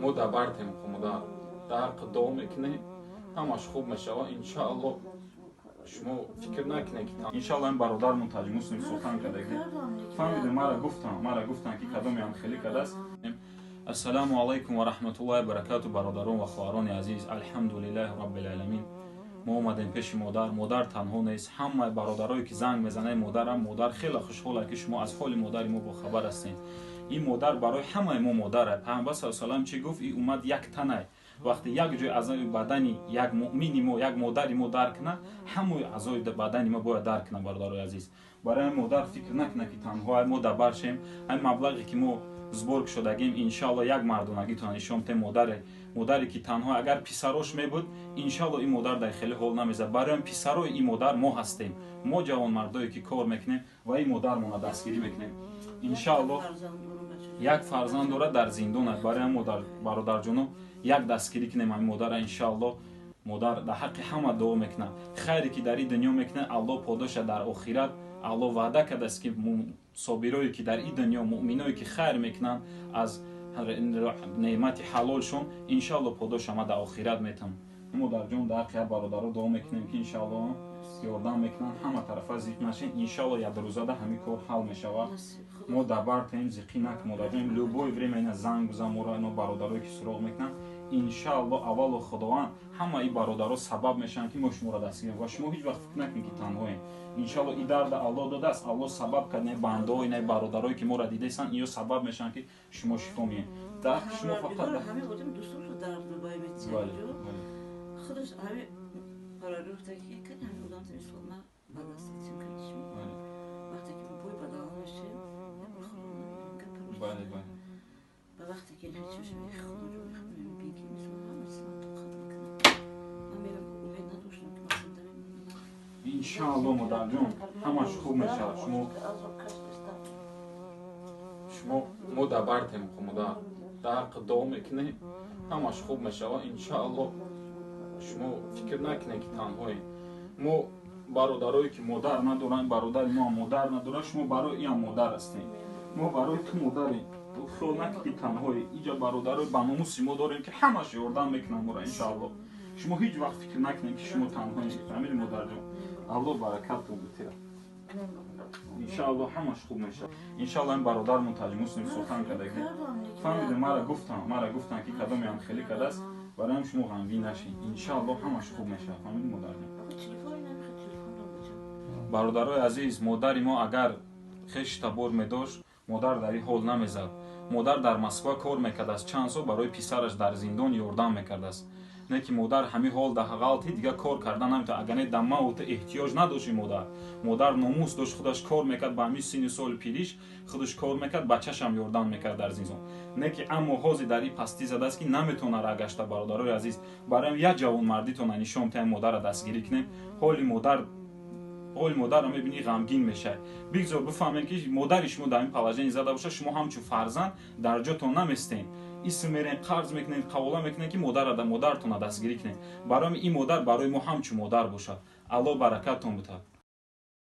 ما دبرتیم خمودا در قدام میکنیم همش خوب میشه انشاءالله شما فکر نکنید که انشاءالله این برادرمون ترجمه سوی سخن کرده فهمیده مرا گفتن که کدام هم خیلی کرده است. السلام علیکم و رحمت الله و برکاته برادران و خواهران عزیز. الحمدلله رب العالمین. ما اومدیم پیش مادر تنها نیست، همه برادرایی که زنگ میزنه مادر خیلی خوشحاله که شما از حال مادر ما با خبر هستین. این مادر برای همه ما مادره. پیامبر صلی الله علیه و آله چی گفت؟ این اومد یک تنه. وقتی یک جای اعضای بدنی یک مؤمنی ما یک مادری ما درک کنه، همه اعضای بدنی ما باید درک کنه. برادرای عزیز، برای مادر فکر نکنه که تنها ما دبر شیم. این مبلغی که ما زبرگ شدگیم انشالله یک مردانگی تو نشون ته مادری که تنها اگر پسراش میبود انشالله این مادر در خیلی حال نمیزد. برای پسرای این مادر ما هستیم، ما جوان مردایی که کار میکنیم و این مادر ما دستگیری میکنیم. انشالله یک فرزند داره در زندان. برای مادر برادر جونو یک دستگیری کنیم این مادر. انشالله مادر در حق همه دعا میکنه. خیری که در این دنیا میکنه الله پاداش در آخرت الله وعده کرده است که صابرایی که در این دنیا مؤمنایی که خیر میکنن از نعمت حلالشون انشالله پاداش ما در آخرت میتم. مادر جون در حق برادرها دعا میکنیم که انشالله یاردم میکنن همه طرفا زیق نشین. انشالله یک روزاده همین کار حل میشه. ما دبر تایم زیقی نک مادر جون любое время اینا زنگ بزن ما را اینا برادرایی که سراغ میکنن انشالله اول خداوند همه این برادرها سبب میشن که ما شما را دستگیر و شما هیچ وقت فکر نکنید که تنهایین. انشالله این درد الله داده است. الله سبب کرده بنده‌های نه برادرایی که ما را دیده سن اینا سبب میشن که شما شفا میین. در شما فقط همه بودیم دوستان رو در دبی می‌چنیم. خودش همه برای روح تاکی کنه همه بودن تو اسلام بعد از این کنیم. وقتی که بوی بدل میشه بله و وقتی که نمیشه خود رو میخونیم بگیم مثلا همه سلام خدمت کنم. من میرم امید نداشتم که مثلا داریم انشالله مادر جون همش خوب میشه. شما ما دبرتیم خمودا در قدام میکنیم همش خوب میشه انشالله شما فکر نکنید که تنهایی. ما برادرایی که مادر ندارن برادر ما مادر نداره شما برای این مادر هستین. ما برای تو مادریم. تو خیال نکنید که تنهایی. اینجا برادرای بناموسی ما داریم که همش یاردم میکنن ما را انشالله. شما هیچ وقت فکر نکنید که شما تنهایی. فهمیدید مادر جون؟ الله برکت بده. انشالله همش خوب میشه. انشالله این برادرمون ترجمه سوی سخن کرده فهمیده مرا گفتن که کدام هم خیلی کرده است. برای هم شما غمگین نشین. انشالله همش خوب میشه. فهمیدید مادر جون؟ برادرای عزیز، مادر ما اگر خش تبور میداشت مادر در این حال نمیزد. مادر در مسکو کار میکرده است. چند سال برای پسرش در زندان یاردم میکرده است. نه که مادر همین حال در غلطی دیگه کار کردن نمیتونه. اگر نه دم او احتیاج نداشت مادر ناموس داشت خودش کار میکرد با همین سن سال پیش خودش کار میکرد بچه‌ش هم یاردم میکرد در زندان. نه که اما حاضر در این پستی زده است که نمیتونه را گشته. برادرای عزیز، برای یک جوان مردی تو نشون تا مادر را دستگیری کنیم. حال مادر هم میبینی غمگین میشه. بگذار بفهمین که مادر شما در این پلاژن زده باشه شما همچون فرزند در جاتون نمیستین. اسم میرین قرض میکنین قواله میکنین که مادرتون دستگیری کنین. برای این مادر برای ما همچون مادر باشه. الله برکتتون بده.